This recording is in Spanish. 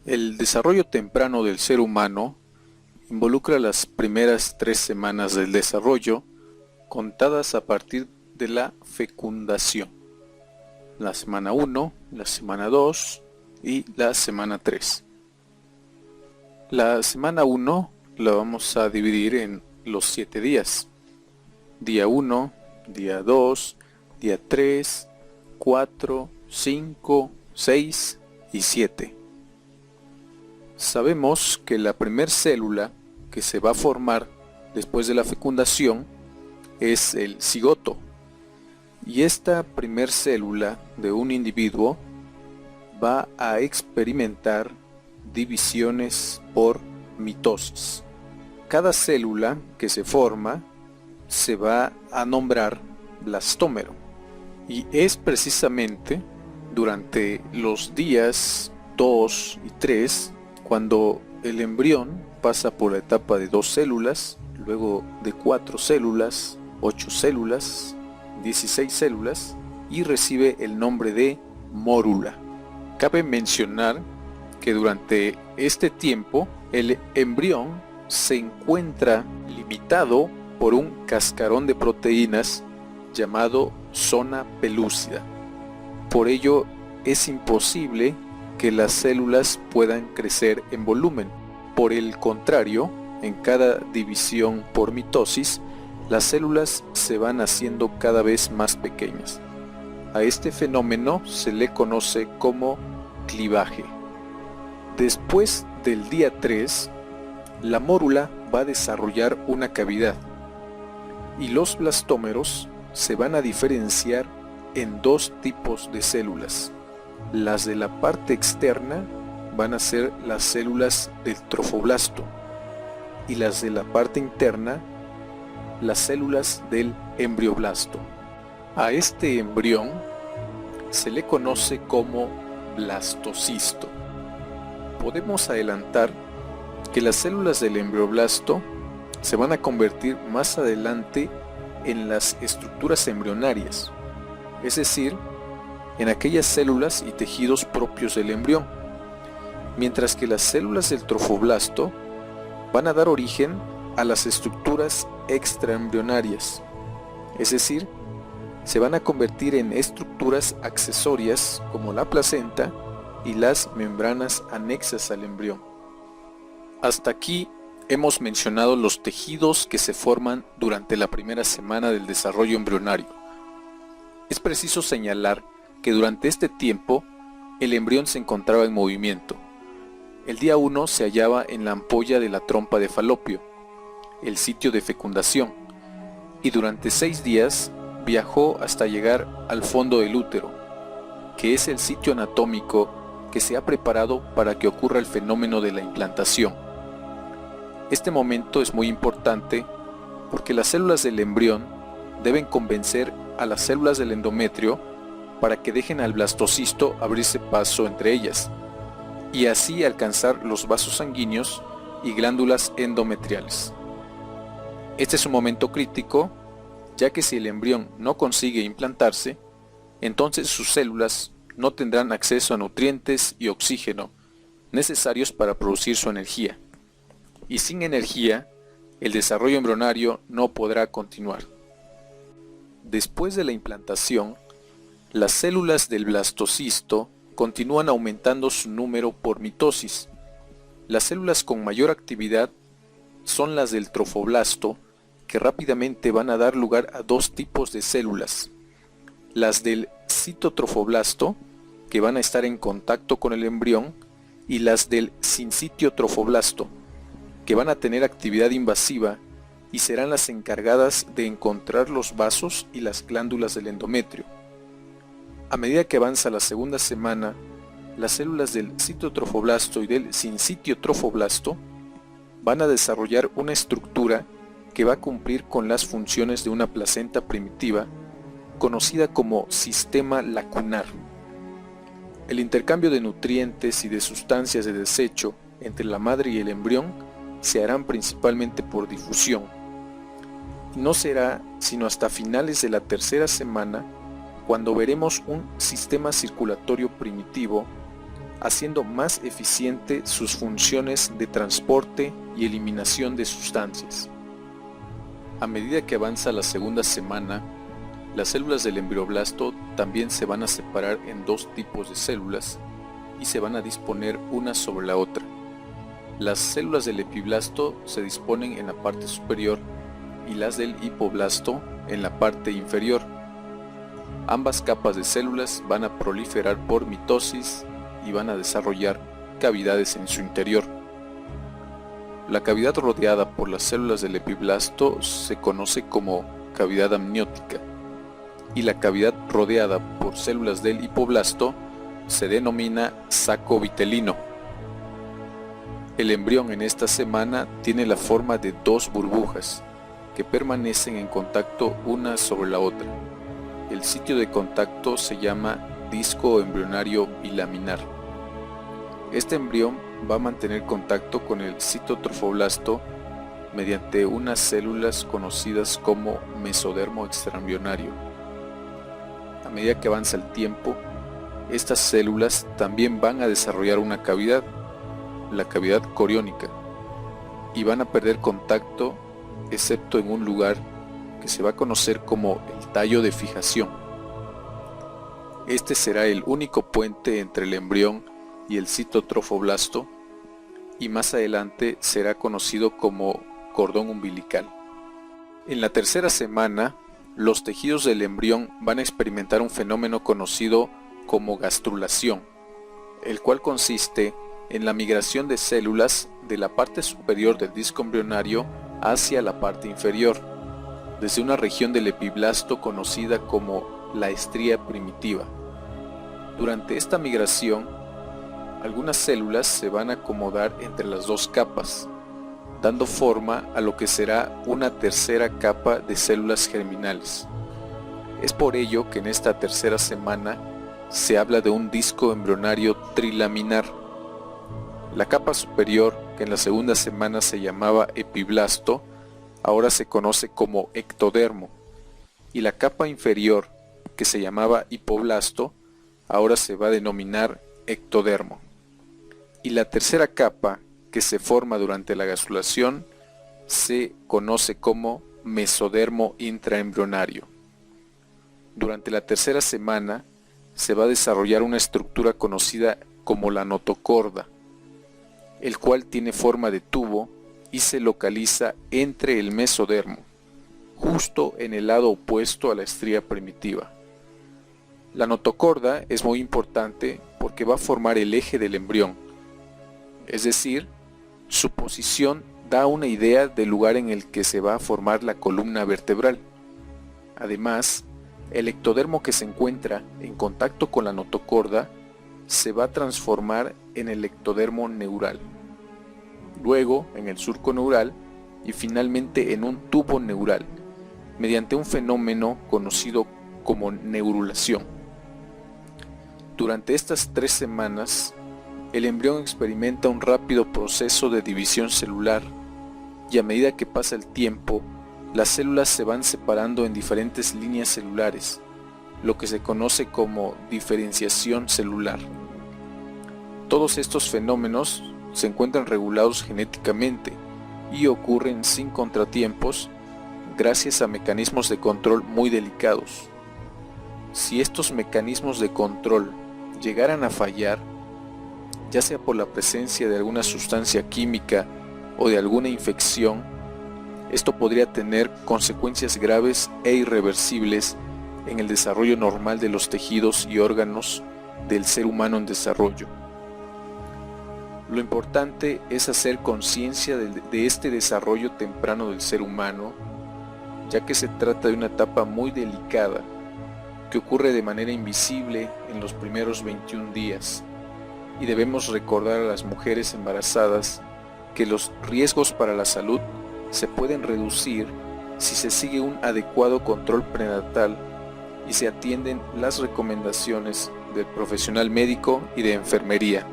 El desarrollo temprano del ser humano involucra las primeras 3 semanas del desarrollo, contadas a partir de la fecundación. La semana 1, la semana 2 y la semana 3. La semana 1 la vamos a dividir en los 7 días. Día 1, día 2, día 3, 4, 5, 6 y 7. Sabemos que la primer célula que se va a formar después de la fecundación es el cigoto. Y esta primer célula de un individuo va a experimentar divisiones por mitosis. Cada célula que se forma se va a nombrar blastómero. Y es precisamente durante los días 2 y 3 cuando el embrión pasa por la etapa de 2 células, luego de 4 células, 8 células, 16 células y recibe el nombre de mórula. Cabe mencionar que durante este tiempo el embrión se encuentra limitado por un cascarón de proteínas llamado zona pelúcida. Por ello es imposible que las células puedan crecer en volumen. Por el contrario, en cada división por mitosis, las células se van haciendo cada vez más pequeñas. A este fenómeno se le conoce como clivaje. Después del día 3, la mórula va a desarrollar una cavidad y los blastómeros se van a diferenciar en 2 tipos de células. Las de la parte externa van a ser las células del trofoblasto y las de la parte interna las células del embrioblasto. A este embrión se le conoce como blastocisto. Podemos adelantar que las células del embrioblasto se van a convertir más adelante en las estructuras embrionarias, es decir, en aquellas células y tejidos propios del embrión, mientras que las células del trofoblasto van a dar origen a las estructuras extraembrionarias, es decir, se van a convertir en estructuras accesorias como la placenta y las membranas anexas al embrión. Hasta aquí hemos mencionado los tejidos que se forman durante la primera semana del desarrollo embrionario. Es preciso señalar que durante este tiempo el embrión se encontraba en movimiento. El día 1 se hallaba en la ampolla de la trompa de Falopio, el sitio de fecundación, y durante 6 días viajó hasta llegar al fondo del útero, que es el sitio anatómico que se ha preparado para que ocurra el fenómeno de la implantación. Este momento es muy importante porque las células del embrión deben convencer a las células del endometrio para que dejen al blastocisto abrirse paso entre ellas, y así alcanzar los vasos sanguíneos y glándulas endometriales. Este es un momento crítico, ya que si el embrión no consigue implantarse, entonces sus células no tendrán acceso a nutrientes y oxígeno necesarios para producir su energía, y sin energía, el desarrollo embrionario no podrá continuar. Después de la implantación, las células del blastocisto continúan aumentando su número por mitosis. Las células con mayor actividad son las del trofoblasto, que rápidamente van a dar lugar a 2 tipos de células. Las del citotrofoblasto, que van a estar en contacto con el embrión, y las del sincitiotrofoblasto, que van a tener actividad invasiva y serán las encargadas de encontrar los vasos y las glándulas del endometrio. A medida que avanza la segunda semana, las células del citotrofoblasto y del sincitiotrofoblasto van a desarrollar una estructura que va a cumplir con las funciones de una placenta primitiva, conocida como sistema lacunar. El intercambio de nutrientes y de sustancias de desecho entre la madre y el embrión se harán principalmente por difusión. No será sino hasta finales de la tercera semana cuando veremos un sistema circulatorio primitivo haciendo más eficiente sus funciones de transporte y eliminación de sustancias. A medida que avanza la segunda semana, las células del embrioblasto también se van a separar en dos tipos de células y se van a disponer una sobre la otra. Las células del epiblasto se disponen en la parte superior y las del hipoblasto en la parte inferior. Ambas capas de células van a proliferar por mitosis y van a desarrollar cavidades en su interior. La cavidad rodeada por las células del epiblasto se conoce como cavidad amniótica y la cavidad rodeada por células del hipoblasto se denomina saco vitelino. El embrión en esta semana tiene la forma de dos burbujas que permanecen en contacto una sobre la otra. El sitio de contacto se llama disco embrionario bilaminar. Este embrión va a mantener contacto con el citotrofoblasto mediante unas células conocidas como mesodermo extraembrionario. A medida que avanza el tiempo, estas células también van a desarrollar una cavidad, la cavidad coriónica, y van a perder contacto excepto en un lugar que se va a conocer como el tallo de fijación. Este será el único puente entre el embrión y el citotrofoblasto y más adelante será conocido como cordón umbilical. En la tercera semana, los tejidos del embrión van a experimentar un fenómeno conocido como gastrulación, el cual consiste en la migración de células de la parte superior del disco embrionario hacia la parte inferior, desde una región del epiblasto conocida como la estría primitiva. Durante esta migración, algunas células se van a acomodar entre las dos capas, dando forma a lo que será una tercera capa de células germinales. Es por ello que en esta tercera semana se habla de un disco embrionario trilaminar. La capa superior, que en la segunda semana se llamaba epiblasto, ahora se conoce como ectodermo, y la capa inferior, que se llamaba hipoblasto, ahora se va a denominar ectodermo. Y la tercera capa, que se forma durante la gastrulación, se conoce como mesodermo intraembrionario. Durante la tercera semana se va a desarrollar una estructura conocida como la notocorda, el cual tiene forma de tubo y se localiza entre el mesodermo, justo en el lado opuesto a la estría primitiva. La notocorda es muy importante porque va a formar el eje del embrión, es decir, su posición da una idea del lugar en el que se va a formar la columna vertebral. Además, el ectodermo que se encuentra en contacto con la notocorda se va a transformar en el ectodermo neural, luego en el surco neural y finalmente en un tubo neural, mediante un fenómeno conocido como neurulación. Durante estas 3 semanas, el embrión experimenta un rápido proceso de división celular y a medida que pasa el tiempo, las células se van separando en diferentes líneas celulares, lo que se conoce como diferenciación celular. Todos estos fenómenos se encuentran regulados genéticamente y ocurren sin contratiempos gracias a mecanismos de control muy delicados. Si estos mecanismos de control llegaran a fallar, ya sea por la presencia de alguna sustancia química o de alguna infección, esto podría tener consecuencias graves e irreversibles en el desarrollo normal de los tejidos y órganos del ser humano en desarrollo. Lo importante es hacer conciencia de este desarrollo temprano del ser humano, ya que se trata de una etapa muy delicada que ocurre de manera invisible en los primeros 21 días, y debemos recordar a las mujeres embarazadas que los riesgos para la salud se pueden reducir si se sigue un adecuado control prenatal y se atienden las recomendaciones del profesional médico y de enfermería.